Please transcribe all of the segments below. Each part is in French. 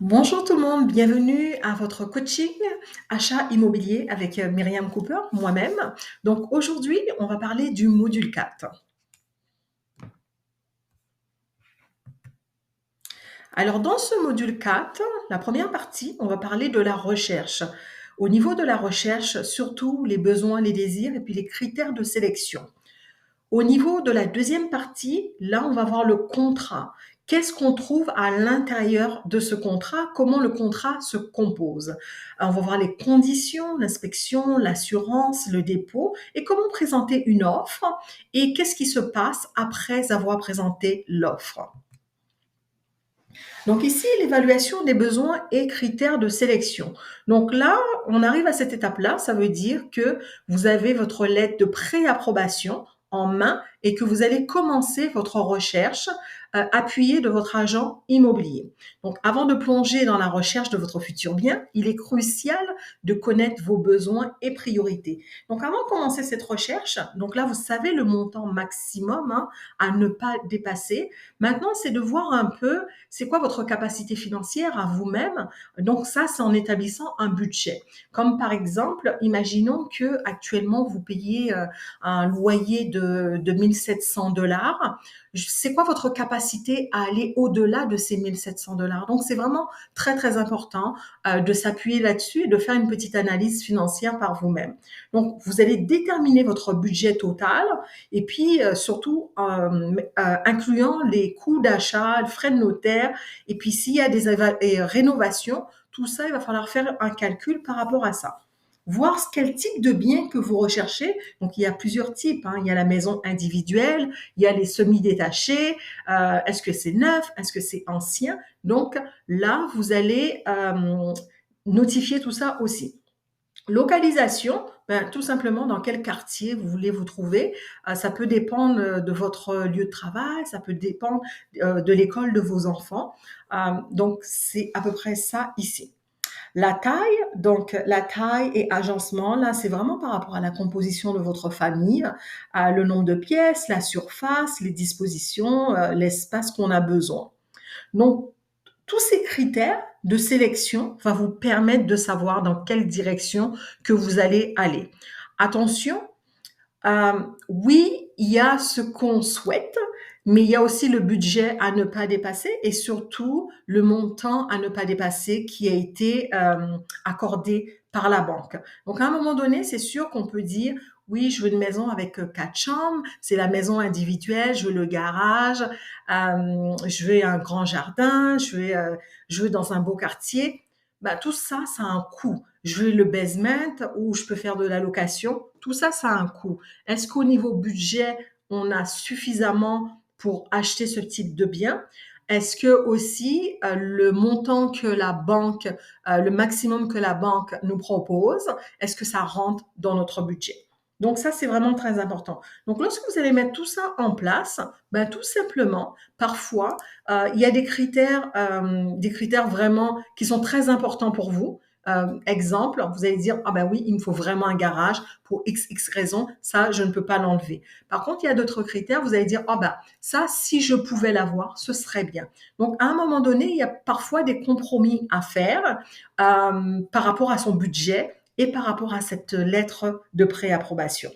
Bonjour tout le monde, bienvenue à votre coaching achat immobilier avec Myriam Cooper, moi-même. Donc aujourd'hui, on va parler du module 4. Alors dans ce module 4, la première partie, on va parler de la recherche. Au niveau de la recherche, surtout les besoins, les désirs et puis les critères de sélection. Au niveau de la deuxième partie, là, on va voir le contrat. Qu'est-ce qu'on trouve à l'intérieur de ce contrat? Comment le contrat se compose? On va voir les conditions, l'inspection, l'assurance, le dépôt et comment présenter une offre et qu'est-ce qui se passe après avoir présenté l'offre. Donc ici, l'évaluation des besoins et critères de sélection. Donc là, on arrive à cette étape-là, ça veut dire que vous avez votre lettre de préapprobation en main et que vous allez commencer votre recherche appuyée de votre agent immobilier. Donc avant de plonger dans la recherche de votre futur bien, il est crucial de connaître vos besoins et priorités. Donc avant de commencer cette recherche, donc là vous savez le montant maximum à ne pas dépasser. Maintenant, c'est de voir un peu c'est quoi votre capacité financière à vous-même. Donc ça, c'est en établissant un budget. Comme par exemple, imaginons que actuellement vous payez un loyer de 1 700 $. C'est quoi votre capacité à aller au-delà de ces 1 700 $? Donc c'est vraiment très très important de s'appuyer là-dessus et de faire une petite analyse financière par vous-même. Donc vous allez déterminer votre budget total et puis surtout incluant les coûts d'achat, les frais de notaire et puis s'il y a des rénovations, tout ça, il va falloir faire un calcul par rapport à ça. Voir quel type de bien que vous recherchez. Donc, il y a plusieurs types. Il y a la maison individuelle, il y a les semi-détachés. Est-ce que c'est neuf? Est-ce que c'est ancien? Donc, là, vous allez notifier tout ça aussi. Localisation, tout simplement dans quel quartier vous voulez vous trouver. Ça peut dépendre de votre lieu de travail, ça peut dépendre de l'école de vos enfants. Donc, c'est à peu près ça ici. La taille et agencement, là, c'est vraiment par rapport à la composition de votre famille, à le nombre de pièces, la surface, les dispositions, l'espace qu'on a besoin. Donc, tous ces critères de sélection vont vous permettre de savoir dans quelle direction que vous allez aller. Attention, oui, il y a ce qu'on souhaite, mais il y a aussi le budget à ne pas dépasser et surtout le montant à ne pas dépasser qui a été accordé par la banque. Donc à un moment donné, c'est sûr qu'on peut dire oui, je veux une maison avec 4 chambres, c'est la maison individuelle, je veux le garage, je veux un grand jardin, je veux dans un beau quartier. Bah, tout ça, ça a un coût. Je veux le basement ou je peux faire de la location. Tout ça, ça a un coût. Est-ce qu'au niveau budget, on a suffisamment pour acheter ce type de bien? Est-ce que aussi le montant que la banque, le maximum que la banque nous propose, est-ce que ça rentre dans notre budget? Donc ça, c'est vraiment très important. Donc lorsque vous allez mettre tout ça en place, tout simplement, parfois, il y a des critères vraiment qui sont très importants pour vous. Exemple, vous allez dire, ah ben oui, il me faut vraiment un garage pour X raison, ça, je ne peux pas l'enlever. Par contre, il y a d'autres critères, vous allez dire, ah ben ça, si je pouvais l'avoir, ce serait bien. Donc, à un moment donné, il y a parfois des compromis à faire par rapport à son budget et par rapport à cette lettre de préapprobation.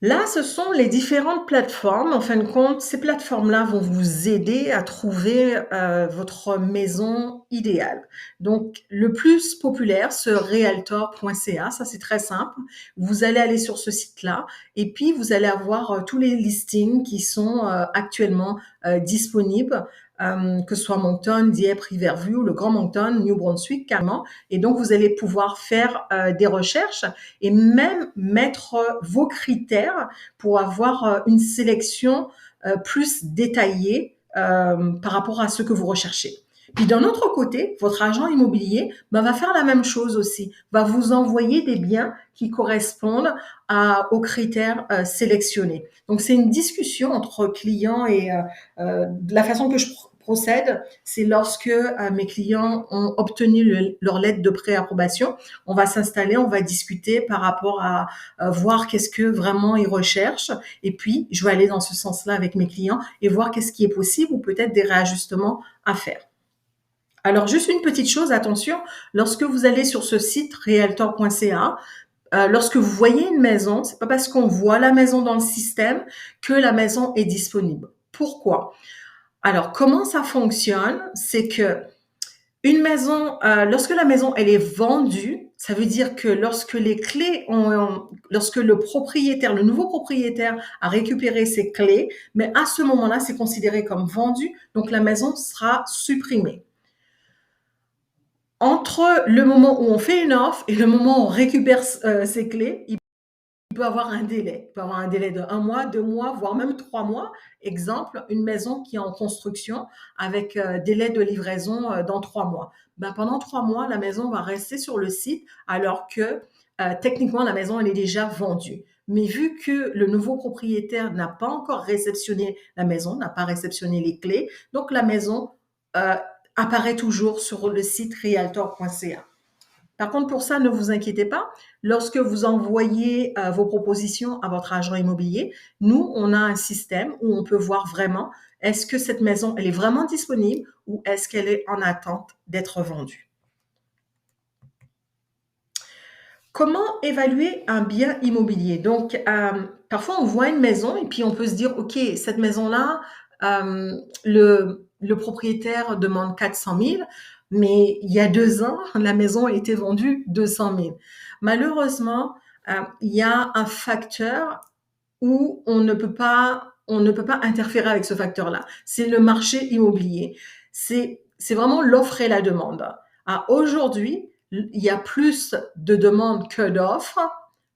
Là, ce sont les différentes plateformes. En fin de compte, ces plateformes-là vont vous aider à trouver votre maison idéale. Donc, le plus populaire, c'est realtor.ca. Ça, c'est très simple. Vous allez aller sur ce site-là et puis vous allez avoir tous les listings qui sont actuellement disponibles, que ce soit Moncton, Dieppe, Riverview, le Grand Moncton, New Brunswick, carrément. Et donc, vous allez pouvoir faire des recherches et même mettre vos critères pour avoir une sélection plus détaillée par rapport à ce que vous recherchez. Puis d'un autre côté, votre agent immobilier va faire la même chose aussi, va vous envoyer des biens qui correspondent aux critères sélectionnés. Donc c'est une discussion entre clients et de la façon que je procède, c'est lorsque mes clients ont obtenu leur lettre de préapprobation, on va s'installer, on va discuter par rapport à voir qu'est-ce que vraiment ils recherchent. Et puis, je vais aller dans ce sens-là avec mes clients et voir qu'est-ce qui est possible ou peut-être des réajustements à faire. Alors, juste une petite chose, attention, lorsque vous allez sur ce site realtor.ca, lorsque vous voyez une maison, c'est pas parce qu'on voit la maison dans le système que la maison est disponible. Pourquoi? Alors, comment ça fonctionne? C'est que une maison, lorsque la maison elle est vendue, ça veut dire que lorsque les clés lorsque le propriétaire, le nouveau propriétaire a récupéré ses clés, mais à ce moment-là, c'est considéré comme vendu, donc la maison sera supprimée. Entre le moment où on fait une offre et le moment où on récupère ses clés, il peut avoir un délai. Il peut avoir un délai de 1 mois, 2 mois, voire même 3 mois. Exemple, une maison qui est en construction avec délai de livraison dans 3 mois. Ben, pendant 3 mois, la maison va rester sur le site alors que techniquement, la maison elle est déjà vendue. Mais vu que le nouveau propriétaire n'a pas encore réceptionné la maison, n'a pas réceptionné les clés, donc la maison euh, apparaît toujours sur le site realtor.ca. Par contre, pour ça, ne vous inquiétez pas. Lorsque vous envoyez vos propositions à votre agent immobilier, nous, on a un système où on peut voir vraiment est-ce que cette maison, elle est vraiment disponible ou est-ce qu'elle est en attente d'être vendue. Comment évaluer un bien immobilier? Donc, parfois, on voit une maison et puis on peut se dire, OK, cette maison-là, le propriétaire demande 400 000, mais il y a 2 ans, la maison a été vendue 200 000. Malheureusement, il y a un facteur où on ne peut pas interférer avec ce facteur-là. C'est le marché immobilier. C'est vraiment l'offre et la demande. Aujourd'hui, il y a plus de demandes que d'offres,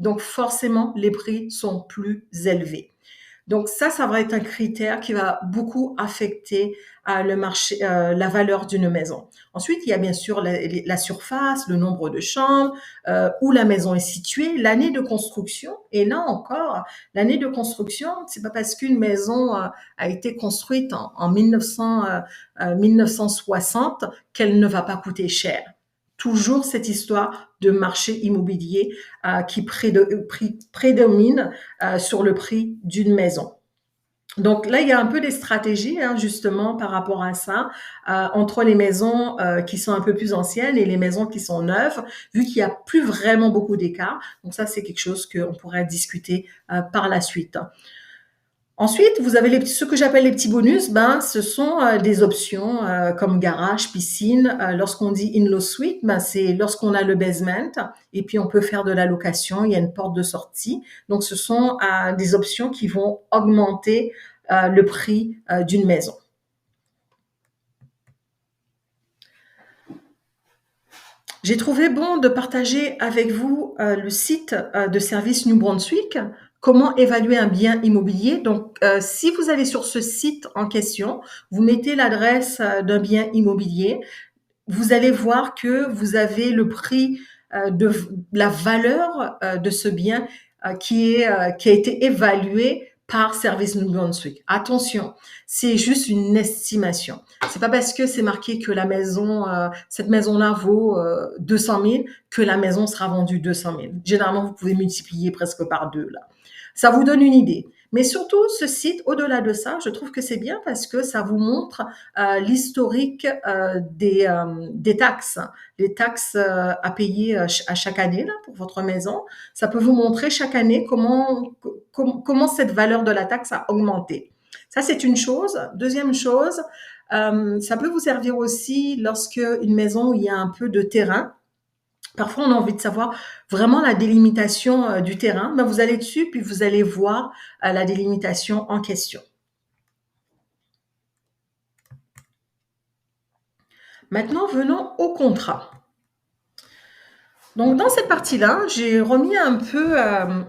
donc forcément, les prix sont plus élevés. Donc ça va être un critère qui va beaucoup affecter le marché, la valeur d'une maison. Ensuite, il y a bien sûr la surface, le nombre de chambres, où la maison est située, l'année de construction. Et là encore, l'année de construction, c'est pas parce qu'une maison a été construite en 1960 qu'elle ne va pas coûter cher. Toujours cette histoire de marché immobilier qui prédomine sur le prix d'une maison. Donc là, il y a un peu des stratégies justement par rapport à ça, entre les maisons qui sont un peu plus anciennes et les maisons qui sont neuves, vu qu'il n'y a plus vraiment beaucoup d'écart. Donc ça, c'est quelque chose qu'on pourrait discuter par la suite. Ensuite, vous avez ce que j'appelle les petits bonus. Ben, ce sont des options comme garage, piscine. Lorsqu'on dit in-law suite, ben, c'est lorsqu'on a le basement et puis on peut faire de la location. Il y a une porte de sortie. Donc, ce sont des options qui vont augmenter le prix d'une maison. J'ai trouvé bon de partager avec vous le site de service New Brunswick. Comment évaluer un bien immobilier? Donc, si vous allez sur ce site en question, vous mettez l'adresse d'un bien immobilier, vous allez voir que vous avez le prix de la valeur de ce bien qui a été évalué par Service New Brunswick. Attention, c'est juste une estimation. C'est pas parce que c'est marqué que la maison, cette maison-là vaut 200 000 que la maison sera vendue 200 000. Généralement, vous pouvez multiplier presque par 2 là. Ça vous donne une idée. Mais surtout, ce site, au-delà de ça, je trouve que c'est bien parce que ça vous montre l'historique des taxes, les taxes à payer à chaque année là, pour votre maison. Ça peut vous montrer chaque année comment cette valeur de la taxe a augmenté. Ça, c'est une chose. Deuxième chose, ça peut vous servir aussi lorsque une maison où il y a un peu de terrain. Parfois, on a envie de savoir vraiment la délimitation du terrain. Ben, vous allez dessus, puis vous allez voir la délimitation en question. Maintenant, venons au contrat. Donc, dans cette partie-là, j'ai remis un peu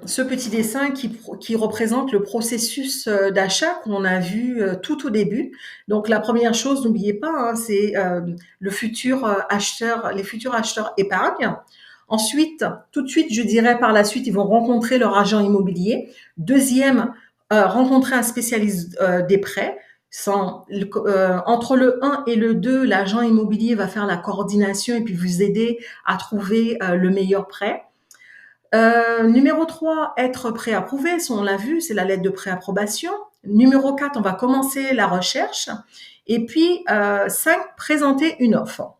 ce petit dessin qui représente le processus d'achat qu'on a vu tout au début. Donc, la première chose, n'oubliez pas, c'est les futurs acheteurs épargnent. Ensuite, tout de suite, je dirais par la suite, ils vont rencontrer leur agent immobilier. Deuxième, rencontrer un spécialiste des prêts. Entre le 1 et le 2, l'agent immobilier va faire la coordination et puis vous aider à trouver le meilleur prêt. Numéro 3, être préapprouvé, ça on l'a vu, c'est la lettre de préapprobation. Numéro 4, on va commencer la recherche. Et puis 5, présenter une offre.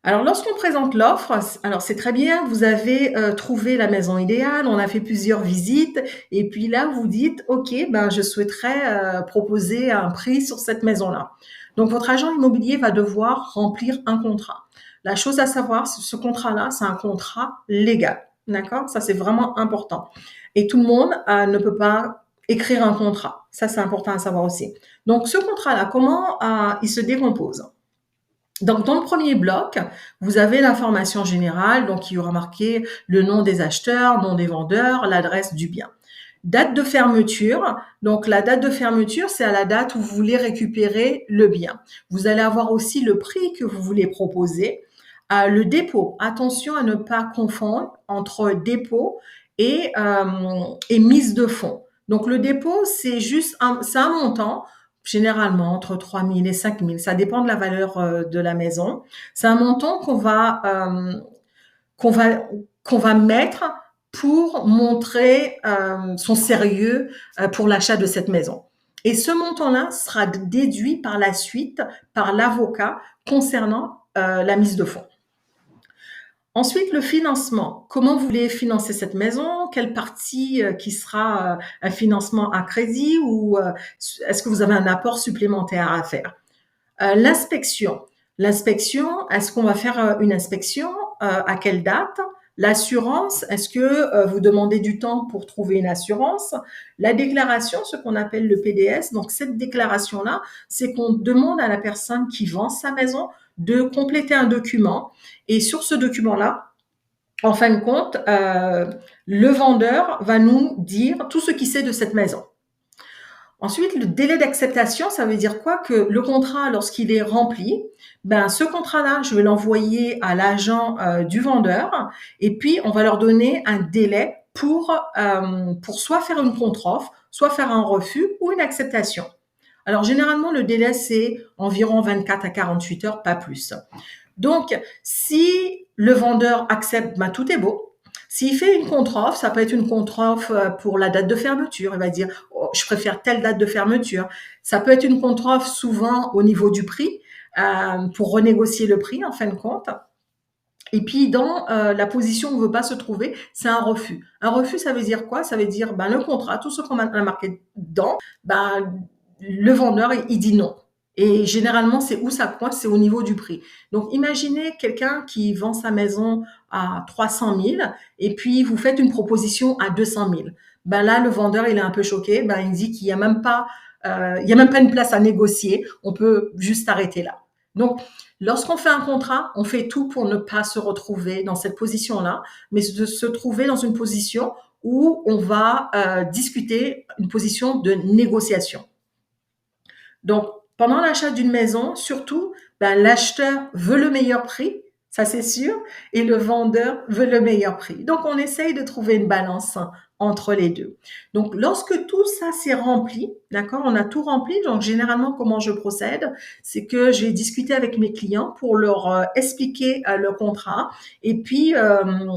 Alors, lorsqu'on présente l'offre, alors c'est très bien, vous avez trouvé la maison idéale, on a fait plusieurs visites, et puis là, vous dites, OK, ben, je souhaiterais proposer un prix sur cette maison-là. Donc, votre agent immobilier va devoir remplir un contrat. La chose à savoir, ce contrat-là, c'est un contrat légal. D'accord? Ça, c'est vraiment important. Et tout le monde ne peut pas écrire un contrat. Ça, c'est important à savoir aussi. Donc, ce contrat-là, comment il se décompose? Donc, dans le premier bloc, vous avez l'information générale, donc il y aura marqué le nom des acheteurs, nom des vendeurs, l'adresse du bien. Date de fermeture, donc la date de fermeture, c'est à la date où vous voulez récupérer le bien. Vous allez avoir aussi le prix que vous voulez proposer. Le dépôt, attention à ne pas confondre entre dépôt et mise de fonds. Donc le dépôt, c'est un montant généralement entre 3 000 et 5 000. Ça dépend de la valeur de la maison. C'est un montant qu'on va, qu'on va mettre pour montrer son sérieux pour l'achat de cette maison. Et ce montant-là sera déduit par la suite par l'avocat concernant la mise de fonds. Ensuite, le financement. Comment vous voulez financer cette maison? Quelle partie qui sera un financement à crédit ou est-ce que vous avez un apport supplémentaire à faire? L'inspection. L'inspection, est-ce qu'on va faire une inspection? À quelle date? L'assurance, est-ce que vous demandez du temps pour trouver une assurance? La déclaration, ce qu'on appelle le PDS. Donc, cette déclaration-là, c'est qu'on demande à la personne qui vend sa maison de compléter un document. Et sur ce document-là, en fin de compte, le vendeur va nous dire tout ce qu'il sait de cette maison. Ensuite, le délai d'acceptation, ça veut dire quoi? Que le contrat, lorsqu'il est rempli, ben, ce contrat-là, je vais l'envoyer à l'agent du vendeur et puis on va leur donner un délai pour soit faire une contre-offre, soit faire un refus ou une acceptation. Alors, généralement, le délai, c'est environ 24 à 48 heures, pas plus. Donc, si le vendeur accepte, ben, tout est beau. S'il fait une contre-offre, ça peut être une contre-offre pour la date de fermeture. Il va dire, oh, je préfère telle date de fermeture. Ça peut être une contre-offre souvent au niveau du prix pour renégocier le prix en fin de compte. Et puis, dans la position où on ne veut pas se trouver, c'est un refus. Un refus, ça veut dire quoi? Ça veut dire ben, le contrat, tout ce qu'on a marqué dedans, ben, le vendeur, il dit non. Et généralement, c'est où ça coince? C'est au niveau du prix. Donc, imaginez quelqu'un qui vend sa maison à 300 000 et puis vous faites une proposition à 200 000. Ben là, le vendeur, il est un peu choqué. Ben, il dit qu'il n'y a même pas, il y a même pas une place à négocier. On peut juste arrêter là. Donc, lorsqu'on fait un contrat, on fait tout pour ne pas se retrouver dans cette position-là, mais de se trouver dans une position où on va discuter une position de négociation. Donc, pendant l'achat d'une maison, surtout, ben, l'acheteur veut le meilleur prix, ça c'est sûr, et le vendeur veut le meilleur prix. Donc, on essaye de trouver une balance entre les deux. Donc, lorsque tout ça s'est rempli, d'accord, on a tout rempli. Donc, généralement, comment je procède, c'est que je vais discuter avec mes clients pour leur expliquer le contrat et puis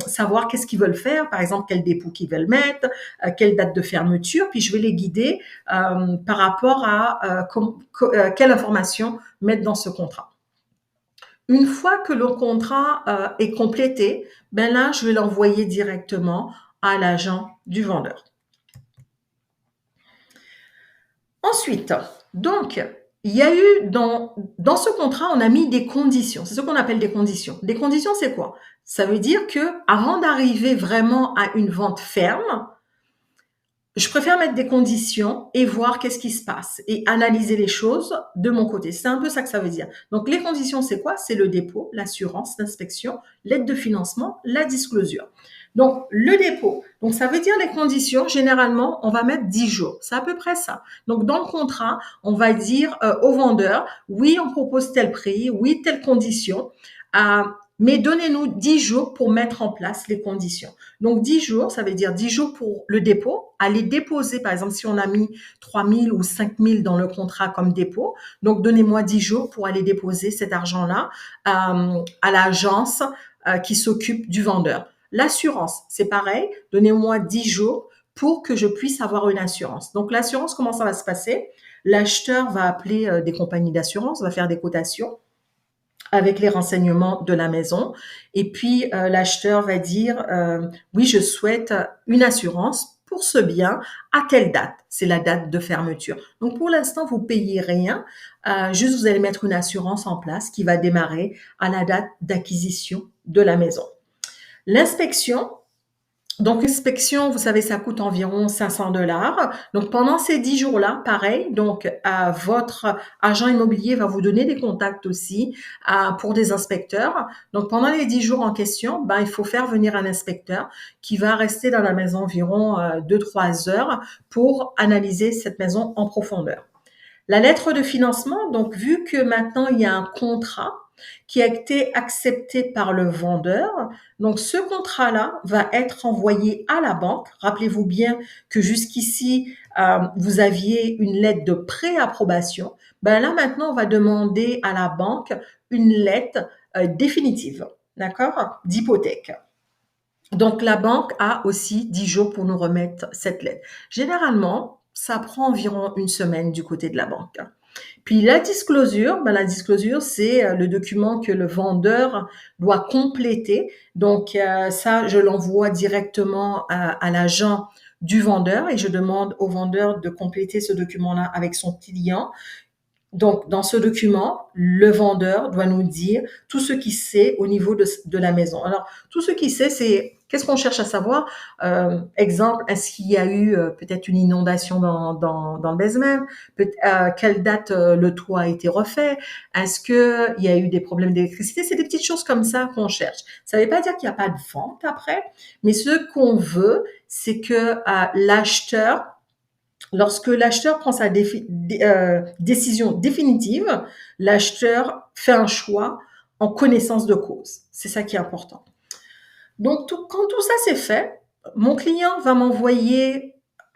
savoir qu'est-ce qu'ils veulent faire, par exemple, quel dépôt qu'ils veulent mettre, quelle date de fermeture, puis je vais les guider par rapport à quelle information mettre dans ce contrat. Une fois que le contrat est complété, ben là, je vais l'envoyer directement à l'agent du vendeur. Ensuite, donc, il y a eu dans ce contrat, on a mis des conditions. C'est ce qu'on appelle des conditions. Des conditions, c'est quoi? Ça veut dire que avant d'arriver vraiment à une vente ferme, je préfère mettre des conditions et voir qu'est-ce qui se passe et analyser les choses de mon côté. C'est un peu ça que ça veut dire. Donc, les conditions, c'est quoi? C'est le dépôt, l'assurance, l'inspection, l'aide de financement, la disclosure. Donc, le dépôt. Donc, ça veut dire les conditions. Généralement, on va mettre 10 jours. C'est à peu près ça. Donc, dans le contrat, on va dire au vendeur, oui, on propose tel prix, oui, telle condition. mais donnez-nous 10 jours pour mettre en place les conditions. Donc 10 jours, ça veut dire 10 jours pour le dépôt, aller déposer, par exemple, si on a mis 3 000 ou 5 000 dans le contrat comme dépôt, donc donnez-moi 10 jours pour aller déposer cet argent-là à l'agence qui s'occupe du vendeur. L'assurance, c'est pareil, donnez-moi 10 jours pour que je puisse avoir une assurance. Donc l'assurance, comment ça va se passer? L'acheteur va appeler des compagnies d'assurance, va faire des cotations avec les renseignements de la maison. Et puis, l'acheteur va dire, oui, je souhaite une assurance pour ce bien à telle date. C'est la date de fermeture. Donc, pour l'instant, vous payez rien. Juste, vous allez mettre une assurance en place qui va démarrer à la date d'acquisition de la maison. L'inspection, donc, l'inspection, vous savez, ça coûte environ 500 $. Donc, pendant ces 10 jours-là, pareil, donc, votre agent immobilier va vous donner des contacts aussi pour des inspecteurs. Donc, pendant les 10 jours en question, il faut faire venir un inspecteur qui va rester dans la maison environ 2-3 heures pour analyser cette maison en profondeur. La lettre de financement, donc, vu que maintenant, il y a un contrat qui a été accepté par le vendeur. Donc, ce contrat-là va être envoyé à la banque. Rappelez-vous bien que jusqu'ici, vous aviez une lettre de préapprobation. Là, maintenant, on va demander à la banque une lettre définitive, d'accord, d'hypothèque. Donc, la banque a aussi 10 jours pour nous remettre cette lettre. Généralement, ça prend environ une semaine du côté de la banque. Puis la disclosure, c'est le document que le vendeur doit compléter. Donc ça, je l'envoie directement à l'agent du vendeur et je demande au vendeur de compléter ce document-là avec son client. Donc, dans ce document, le vendeur doit nous dire tout ce qu'il sait au niveau de la maison. Alors, tout ce qu'il sait, c'est qu'est-ce qu'on cherche à savoir. Exemple, est-ce qu'il y a eu peut-être une inondation dans le basement? Quelle date le toit a été refait? Est-ce qu'il y a eu des problèmes d'électricité? C'est des petites choses comme ça qu'on cherche. Ça ne veut pas dire qu'il n'y a pas de vente après, mais ce qu'on veut, c'est que l'acheteur, lorsque l'acheteur prend sa décision définitive, l'acheteur fait un choix en connaissance de cause. C'est ça qui est important. Donc, quand tout ça c'est fait, mon client va m'envoyer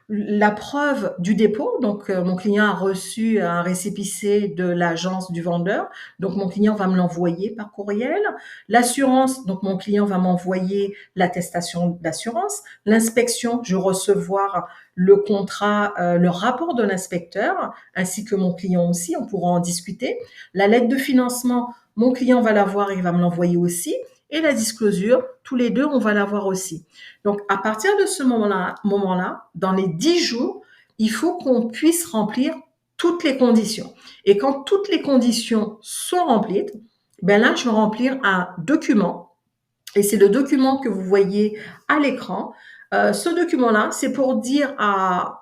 la preuve du dépôt. Donc, mon client a reçu un récépissé de l'agence du vendeur. Donc, mon client va me l'envoyer par courriel. L'assurance, donc mon client va m'envoyer l'attestation d'assurance. L'inspection, je vais recevoir le contrat, le rapport de l'inspecteur, ainsi que mon client aussi. On pourra en discuter. La lettre de financement, mon client va l'avoir et il va me l'envoyer aussi. Et la disclosure, tous les deux, on va l'avoir aussi. Donc, à partir de ce moment-là, dans les 10 jours, il faut qu'on puisse remplir toutes les conditions. Et quand toutes les conditions sont remplies, là, je vais remplir un document. Et c'est le document que vous voyez à l'écran. Ce document-là, c'est pour dire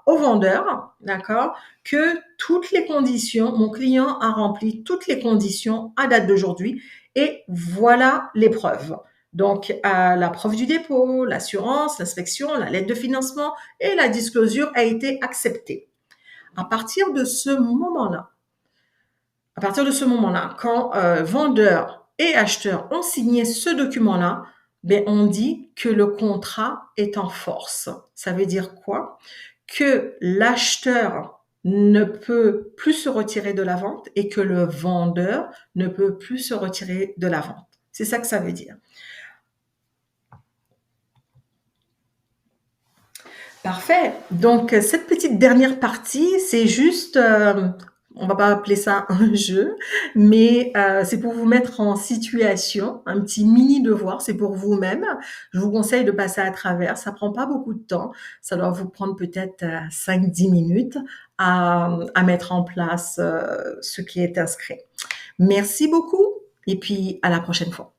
au vendeur, d'accord, que toutes les conditions, mon client a rempli toutes les conditions à date d'aujourd'hui et voilà les preuves. Donc, la preuve du dépôt, l'assurance, l'inspection, la lettre de financement et la disclosure a été acceptée. À partir de ce moment-là, quand vendeur et acheteur ont signé ce document-là, on dit que le contrat est en force. Ça veut dire quoi? Que l'acheteur ne peut plus se retirer de la vente et que le vendeur ne peut plus se retirer de la vente. C'est ça que ça veut dire. Parfait. Donc, cette petite dernière partie, c'est juste, on va pas appeler ça un jeu, mais c'est pour vous mettre en situation, un petit mini devoir, c'est pour vous-même. Je vous conseille de passer à travers, ça prend pas beaucoup de temps, ça doit vous prendre peut-être 5-10 minutes à mettre en place ce qui est inscrit. Merci beaucoup et puis à la prochaine fois.